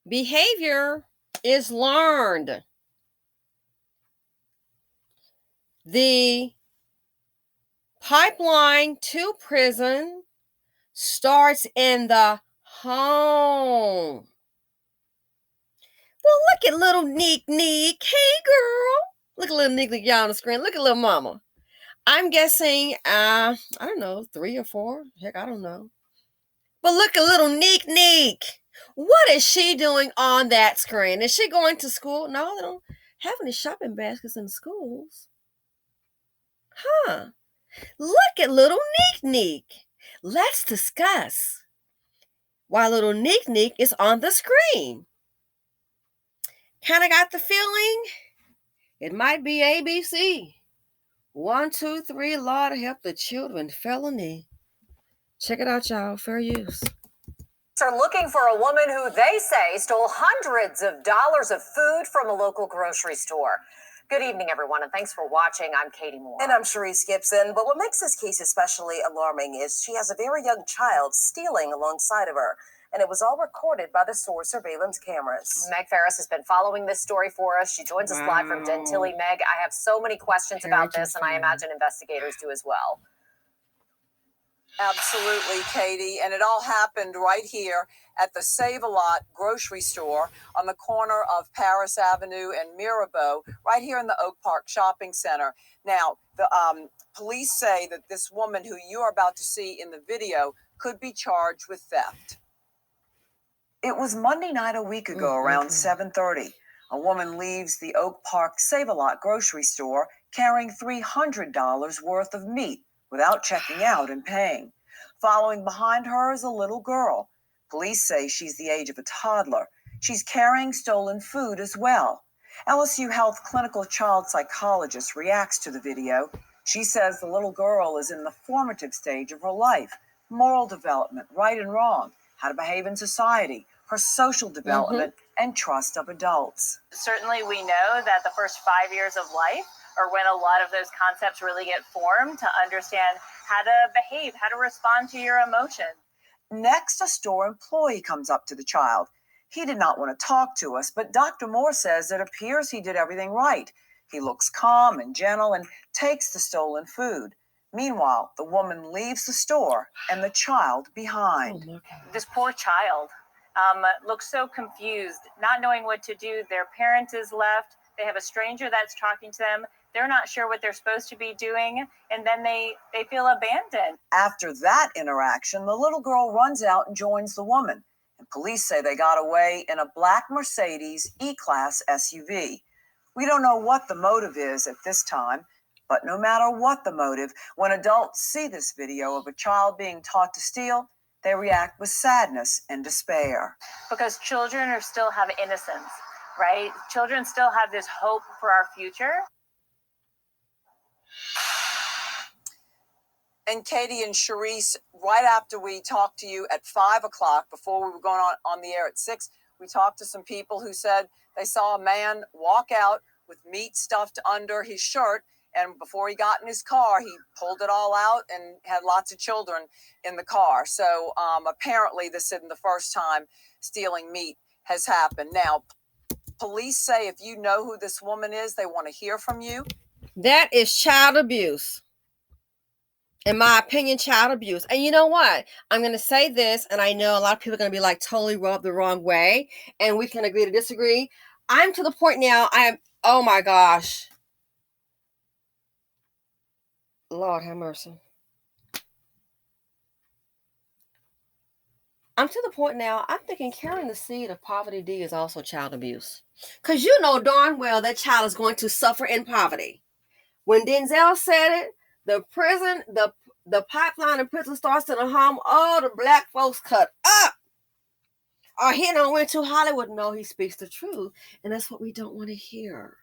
Behavior is learned. The pipeline to prison starts in the home. Well, look at little Neek. Hey, girl. Look at little Neek y'all on the screen. Look at little mama. I'm guessing, I don't know, 3 or 4. Heck, I don't know. But look at little Neek. What is she doing on that screen? Is she going to school? No, they don't have any shopping baskets in the schools. Huh. Look at little Neek. Let's discuss why little Neek is on the screen. Kind of got the feeling it might be ABC. 1, 2, 3, Lord help the children felony. Check it out, y'all. Fair use. Are looking for a woman who they say stole hundreds of dollars of food from a local grocery store. Good evening, everyone, and thanks for watching. I'm Katie Moore. And I'm Cherise Gibson. But what makes this case especially alarming is she has a very young child stealing alongside of her. And it was all recorded by the store's surveillance cameras. Meg Ferris has been following this story for us. She joins us live from Gentilly. Meg, I have so many questions about this, and I imagine investigators do as well. Absolutely, Katie. And it all happened right here at the Save-A-Lot grocery store on the corner of Paris Avenue and Mirabeau, right here in the Oak Park Shopping Center. Now, the police say that this woman who you are about to see in the video could be charged with theft. It was Monday night a week ago around 7:30. A woman leaves the Oak Park Save-A-Lot grocery store carrying $300 worth of meat without checking out and paying. Following behind her is a little girl. Police say she's the age of a toddler. She's carrying stolen food as well. LSU Health clinical child psychologist reacts to the video. She says the little girl is in the formative stage of her life, moral development, right and wrong, how to behave in society, her social development, and trust of adults. Certainly we know that the first 5 years of life are when a lot of those concepts really get formed to understand how to behave, how to respond to your emotions. Next, a store employee comes up to the child. He did not want to talk to us, but Dr. Moore says it appears he did everything right. He looks calm and gentle and takes the stolen food. Meanwhile, the woman leaves the store and the child behind. This poor child looks so confused, not knowing what to do. Their parent is left. They have a stranger that's talking to them. They're not sure what they're supposed to be doing, and then they feel abandoned. After that interaction, the little girl runs out and joins the woman. And police say they got away in a black Mercedes E-Class SUV. We don't know what the motive is at this time, but no matter what the motive, when adults see this video of a child being taught to steal, they react with sadness and despair. Because children still have innocence, right? Children still have this hope for our future. And Katie and Cherise, right after we talked to you at 5 o'clock, before we were going on the air at 6, we talked to some people who said they saw a man walk out with meat stuffed under his shirt. And before he got in his car, he pulled it all out and had lots of children in the car. So apparently this isn't the first time stealing meat has happened. Now, police say if you know who this woman is, they want to hear from you. That is child abuse. In my opinion, child abuse. And you know what? I'm going to say this, and I know a lot of people are going to be like totally rubbed the wrong way, and we can agree to disagree. I'm to the point now, oh my gosh. Lord have mercy. I'm to the point now, I'm thinking carrying the seed of poverty D is also child abuse. Because you know darn well that child is going to suffer in poverty. When Denzel said it, the pipeline of prison starts in the home. Oh, the black folks cut up. Or he don't went to Hollywood. No, he speaks the truth. And that's what we don't want to hear.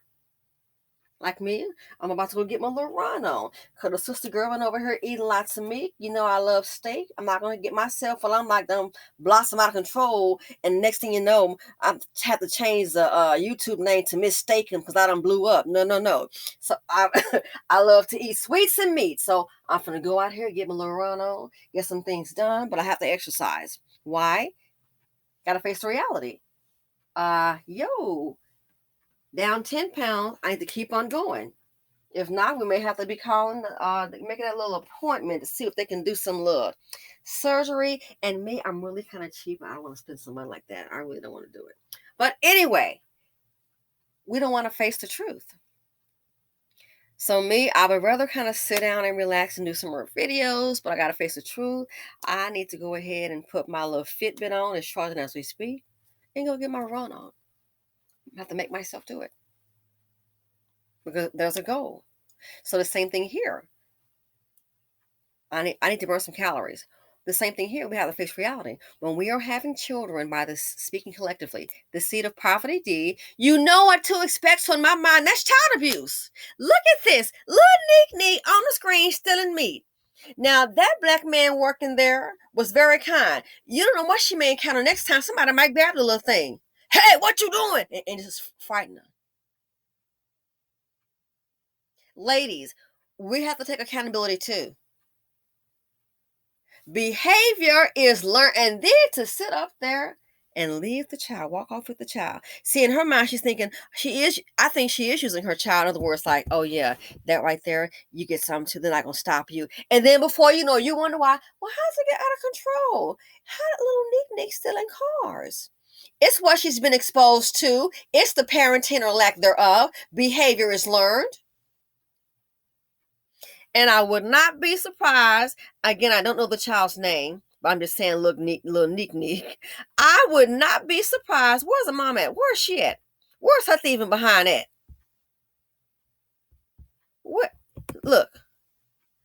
Like me, I'm about to go get my little run on. Because the sister girl went over here eating lots of meat. You know I love steak. I'm not going to get myself while I'm like them blossom out of control. And next thing you know, I have to change the YouTube name to Mistaken because I done blew up. No. So I love to eat sweets and meat. So I'm going to go out here, get my little run on, get some things done. But I have to exercise. Why? Got to face the reality. yo, down 10 pounds, I need to keep on going. If not, we may have to be calling, making that little appointment to see if they can do some little surgery. And me, I'm really kind of cheap. I don't want to spend some money like that. I really don't want to do it. But anyway, we don't want to face the truth. So me, I would rather kind of sit down and relax and do some more videos, but I got to face the truth. I need to go ahead and put my little Fitbit on, it's charging as we speak, and go get my run on. I have to make myself do it because there's a goal. So the same thing here. I need to burn some calories. The same thing here. We have to face reality. When we are having children, by this speaking collectively, the seed of poverty D, you know what to expect. So in my mind, that's child abuse. Look at this. Little Neek on the screen stealing meat. Now, that black man working there was very kind. You don't know what she may encounter next time. Somebody might grab the little thing. Hey, what you doing? And just frighten her. Ladies, we have to take accountability too. Behavior is learned, and then to sit up there and leave the child, walk off with the child. See, in her mind, she's thinking I think she is using her child. In other words, like, oh yeah, that right there, you get something too, they're not gonna stop you. And then before you know, you wonder why, well, how does it get out of control? How did little Neek stealing cars? It's what she's been exposed to. It's the parenting or lack thereof. Behavior is learned. And I would not be surprised. Again, I don't know the child's name, but I'm just saying, look, little Neek. I would not be surprised. Where's the mom at? Where's she at? Where's her thieving behind at? What? Look,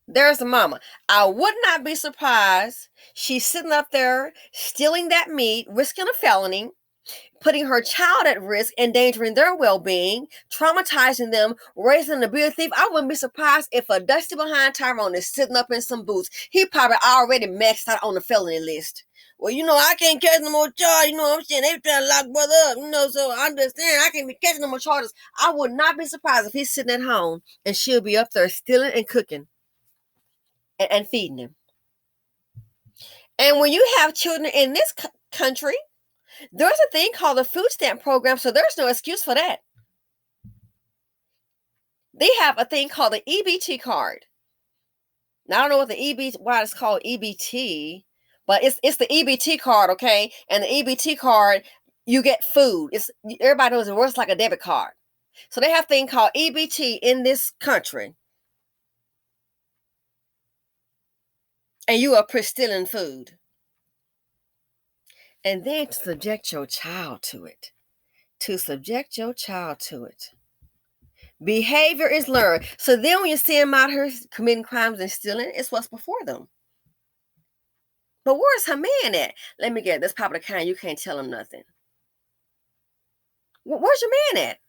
there's the mama. I would not be surprised. She's sitting up there stealing that meat, risking a felony, putting her child at risk, endangering their well-being, traumatizing them, raising them to be a thief. I wouldn't be surprised if a dusty behind Tyrone is sitting up in some boots. He probably already maxed out on the felony list. Well, I can't catch no more charges. You know what I'm saying? They trying to lock brother up. So I understand I can't be catching no more charges. I would not be surprised if he's sitting at home and she'll be up there stealing and cooking and feeding him. And when you have children in this country, there's a thing called the food stamp program, so there's no excuse for that. They have a thing called the EBT card. Now, I don't know what why it's called EBT, but it's the EBT card, okay? And the EBT card, you get food. Everybody knows it works like a debit card. So they have a thing called EBT in this country. And you are stealing food. And then to subject your child to it. Behavior is learned. So then when you see them out here committing crimes and stealing, it's what's before them. But where's her man at? Let me get it. That's probably the kind you can't tell him nothing. Where's your man at?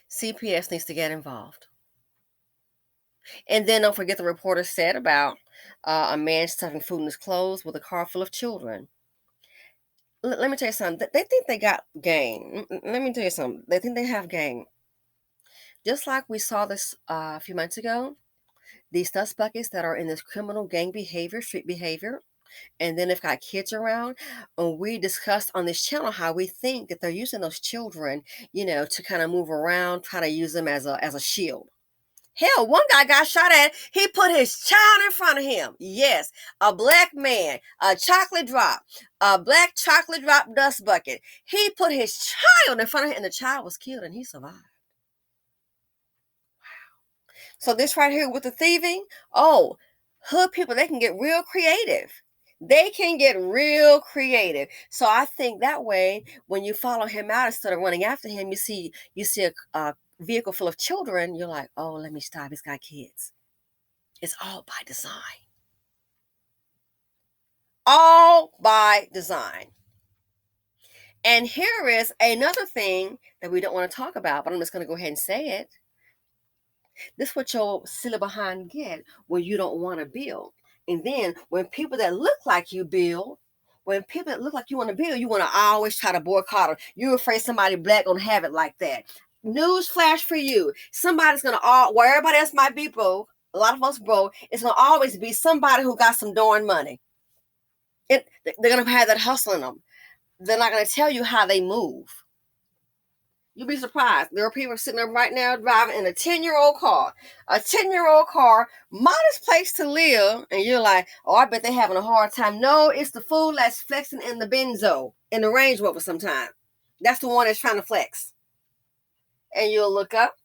CPS needs to get involved. And then don't forget the reporter said about a man stuffing food in his clothes with a car full of children. Let me tell you something. They think they got game. Let me tell you something. They think they have game. Just like we saw this a few months ago, these dust buckets that are in this criminal gang behavior, street behavior, and then they've got kids around. And we discussed on this channel how we think that they're using those children, to kind of move around, try to use them as a shield. Hell, one guy got shot at. He put his child in front of him. Yes, a black man, a black chocolate drop dust bucket. He put his child in front of him, and the child was killed, and he survived. Wow. So this right here with the thieving, hood people, they can get real creative. So I think that way, when you follow him out instead of running after him, you see a vehicle full of children, you're like, oh, let me stop. He's got kids. It's all by design. All by design. And here is another thing that we don't want to talk about, but I'm just going to go ahead and say it. This is what your silly behind get when you don't want to build. And then when people that look like you build, when people that look like you want to build, you want to always try to boycott them. You're afraid somebody black gonna have it like that. News flash for you. Somebody's gonna where everybody else might be broke, a lot of us broke, it's gonna always be somebody who got some darn money. They're gonna have that hustle in them. they're not going to tell you how they move. You'll be surprised. There are people sitting there right now driving in a 10-year-old car. A 10-year-old car, modest place to live. And you're like, oh, I bet they're having a hard time. No, it's the fool that's flexing in the Benzo, in the Range Rover sometime. That's the one that's trying to flex. And you'll look up,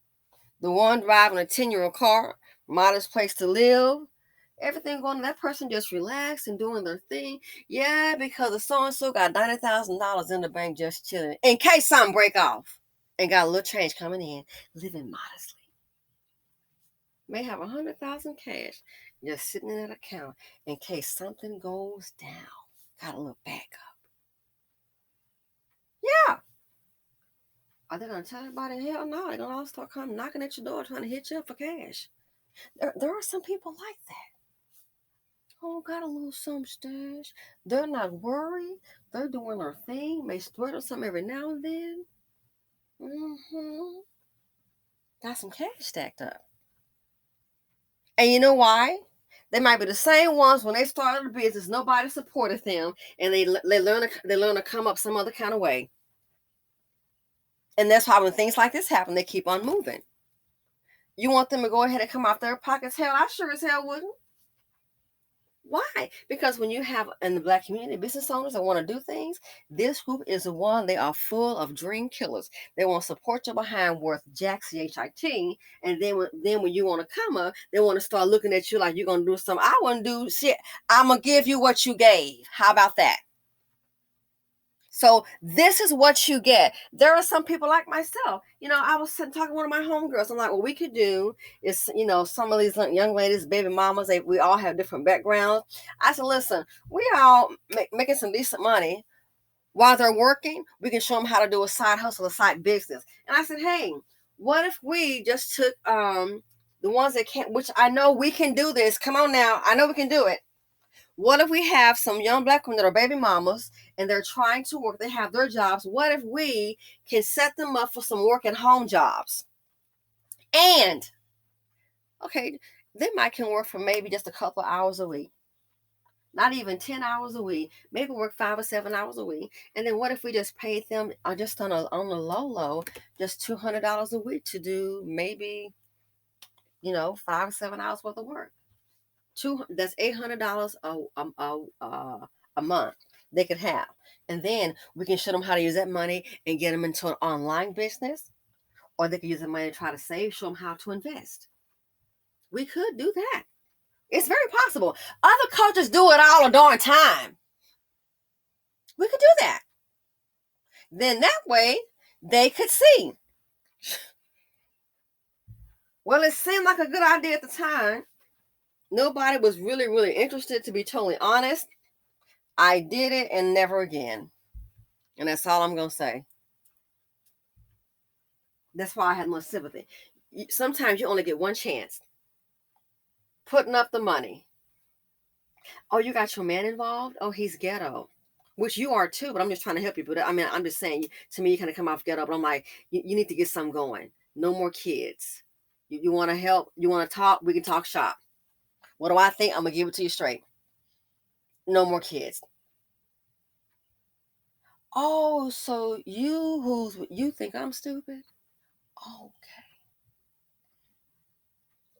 the one driving a 10-year-old car, modest place to live. Everything going on, that person just relaxed and doing their thing. Yeah, because the so-and-so got $90,000 in the bank just chilling. In case something break off. And got a little change coming in, living modestly. May have 100,000 cash just sitting in that account in case something goes down. Got a little backup. Yeah. Are they gonna tell everybody? Hell no, they're gonna all start coming knocking at your door trying to hit you up for cash. There are some people like that. Oh, got a little some stash. They're not worried. They're doing their thing. May splurge on something every now and then. Got some cash stacked up. And you know why? They might be the same ones when they started a business, nobody supported them, and they learn to come up some other kind of way. And that's why when things like this happen, they keep on moving. You want them to go ahead and come out their pockets? Hell, I sure as hell wouldn't. Why? Because when you have in the Black community business owners that want to do things, this group is the one. They are full of dream killers. They want to support you behind worth Jack CHIT, and then when you want to come up, they want to start looking at you like you're gonna do something. I wouldn't do shit. I'm gonna give you what you gave. How about that? So this is what you get. There are some people like myself. I was talking to one of my homegirls. I'm like, what we could do is, some of these young ladies, baby mamas, we all have different backgrounds. I said, listen, we all making some decent money. While they're working, we can show them how to do a side hustle, a side business. And I said, hey, what if we just took the ones that can't, which I know we can do this. Come on now. I know we can do it. What if we have some young Black women that are baby mamas and they're trying to work, they have their jobs. What if we can set them up for some work at home jobs? And, okay, they might can work for maybe just a couple hours a week. Not even 10 hours a week, maybe work 5 or 7 hours a week. And then what if we just paid them just on the low, just $200 a week to do maybe, 5 or 7 hours worth of work? That's $800 a month they could have. And then we can show them how to use that money and get them into an online business, or they could use the money to try to save, show them how to invest. We could do that. It's very possible. Other cultures do it all the darn time. We could do that. Then that way they could see. Well, it seemed like a good idea at the time. Nobody was really, really interested, to be totally honest. I did it and never again. And that's all I'm going to say. That's why I had more sympathy. Sometimes you only get one chance. Putting up the money. Oh, you got your man involved? Oh, he's ghetto. Which you are too, but I'm just trying to help you. But I mean, I'm just saying, to me, you kind of come off ghetto, but I'm like, you need to get something going. No more kids. You want to help? You want to talk? We can talk shop. What do I think? I'm going to give it to you straight. No more kids. Oh, so you think I'm stupid? Okay.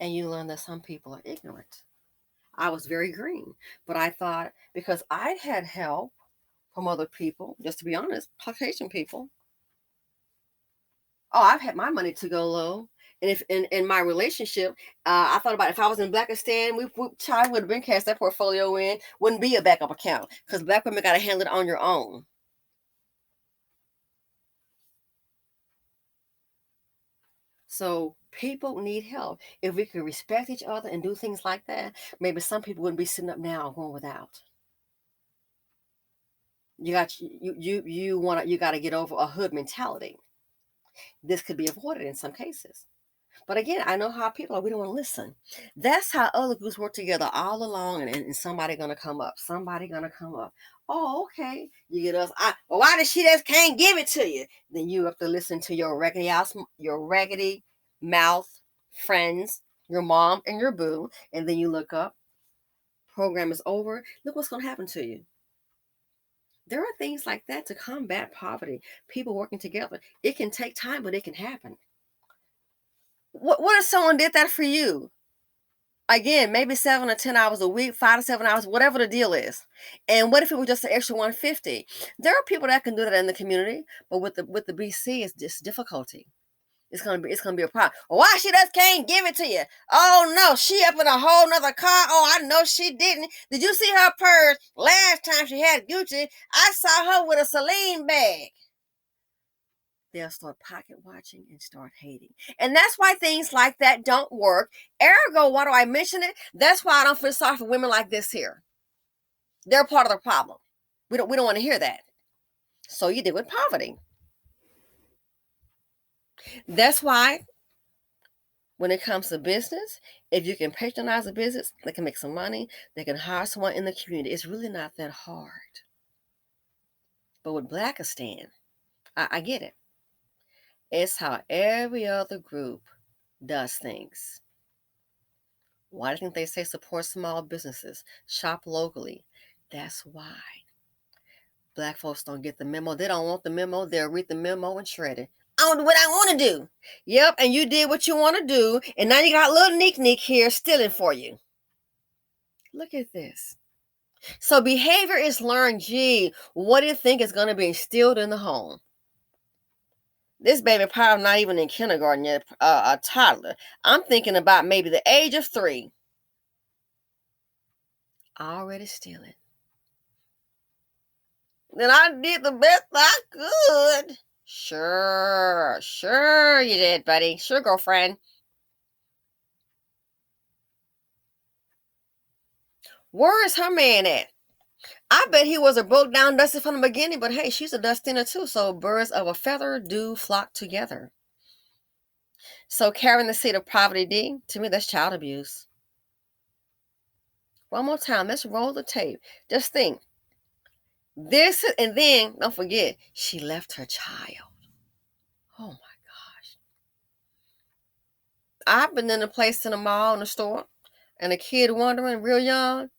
And you learn that some people are ignorant. I was very green, but I thought because I had help from other people, just to be honest, Caucasian people. Oh, I've had my money to go low. And if in my relationship, I thought about if I was in Blackistan, child would have been cast that portfolio in, wouldn't be a backup account because Black women got to handle it on your own. So people need help. If we could respect each other and do things like that, maybe some people wouldn't be sitting up now going without. You got you got to get over a hood mentality. This could be avoided in some cases. But again, I know how people are. We don't want to listen. That's how other groups work together all along, and somebody gonna come up. Somebody gonna come up. Oh, okay. You get us. Well, why does she just can't give it to you? Then you have to listen to your raggedy mouth friends, your mom and your boo, and then you look up. Program is over. Look what's gonna happen to you. There are things like that to combat poverty. People working together. It can take time, but it can happen. What if someone did that for you? Again, maybe 7 or 10 hours a week, 5 to 7 hours, whatever the deal is. And what if it was just an extra 150? There are people that can do that in the community, but with the BC, it's just difficulty. It's gonna be a problem. Why she just can't give it to you? Oh no, she up in a whole nother car. Oh, I know she didn't. Did you see her purse last time she had Gucci? I saw her with a Celine bag. They'll start pocket watching and start hating. And that's why things like that don't work. Ergo, why do I mention it? That's why I don't feel sorry for women like this here. They're part of the problem. We don't want to hear that. So you deal with poverty. That's why when it comes to business, if you can patronize a business, they can make some money, they can hire someone in the community. It's really not that hard. But with Blackistan, I get it. It's how every other group does things. Why do you think they say support small businesses? Shop locally. That's why. Black folks don't get the memo. They don't want the memo. They'll read the memo and shred it. I don't do what I want to do. Yep, and you did what you want to do, and now you got little Neek here stealing for you. Look at this. So behavior is learned. Gee, what do you think is going to be instilled in the home? This baby probably not even in kindergarten yet, a toddler. I'm thinking about maybe the age of 3. Already stealing. Then I did the best I could. Sure you did, buddy. Sure, girlfriend. Where is her man at? I bet he was a broke down dusty from the beginning, but hey, she's a dustina too, so birds of a feather do flock together. So carrying the seed of poverty, D, to me, that's child abuse. One more time, let's roll the tape. Just think. This, and then, don't forget, she left her child. Oh my gosh. I've been in a place in a mall, in a store, and a kid wandering real young.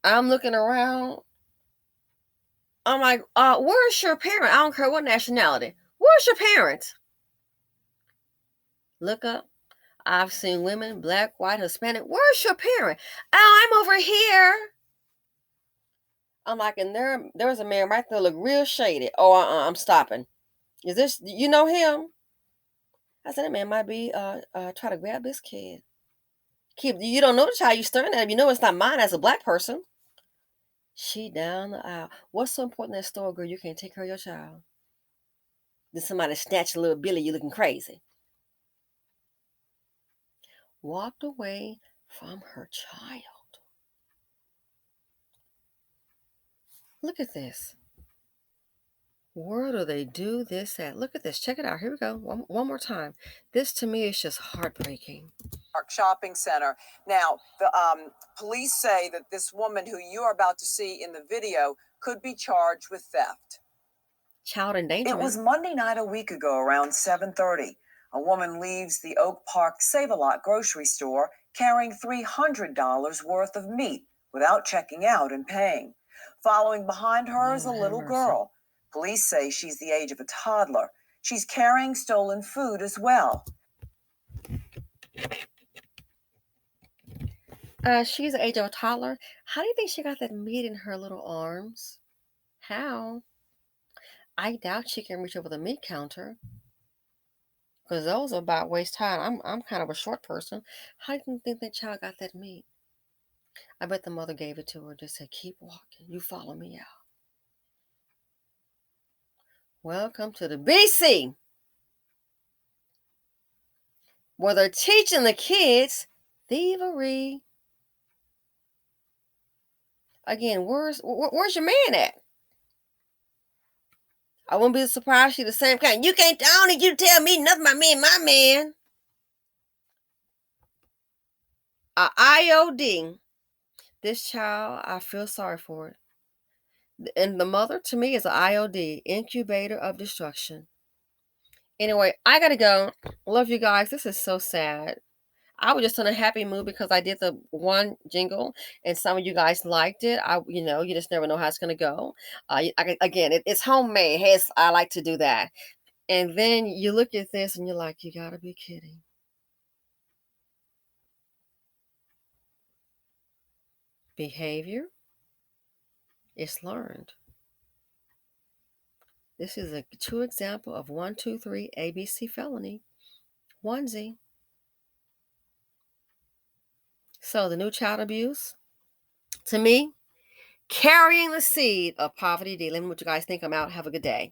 I'm looking around. I'm like, where's your parent? I don't care what nationality. Where's your parent? Look up. I've seen women, black, white, Hispanic. Where's your parent? Oh, I'm over here. I'm like, and there's a man right there look real shady. Oh, I'm stopping. Is this, you know him? I said, that man might be try to grab this kid. You don't know the child you staring at him. You know it's not mine as a black person. She down the aisle. What's so important in that store, girl? You can't take care of your child. Then somebody snatch a little Billy, you looking crazy. Walked away from her child. Look at this. Where do they do this at? Look at this. Check it out. Here we go. One more time. This to me is just heartbreaking. Shopping center. Now, the police say that this woman who you are about to see in the video could be charged with theft. Child endangerment. It was Monday night a week ago around 7:30. A woman leaves the Oak Park Save-A-Lot grocery store carrying $300 worth of meat without checking out and paying. Following behind her is a little girl. Police say she's the age of a toddler. She's carrying stolen food as well. She's the age of a toddler. How do you think she got that meat in her little arms? How? I doubt she can reach over the meat counter. Because those are about waist high. I'm kind of a short person. How do you think that child got that meat? I bet the mother gave it to her, just said, keep walking. You follow me out. Welcome to the BC, where they're teaching the kids thievery. Again, where's your man at? I wouldn't be surprised she's the same kind. I don't need you to tell me nothing about me and my man. IOD. This child, I feel sorry for it. And the mother, to me, is an IOD, incubator of destruction. Anyway, I gotta go. Love you guys. This is so sad. I was just in a happy mood because I did the one jingle and some of you guys liked it. You just never know how it's going to go. Again, it's homemade. Hey, I like to do that. And then you look at this and you're like, you got to be kidding. Behavior is learned. This is a true example of 1, 2, 3 ABC felony. Onesie. So the new child abuse, to me, carrying the seed of poverty. Let me know what you guys think. I'm out. Have a good day.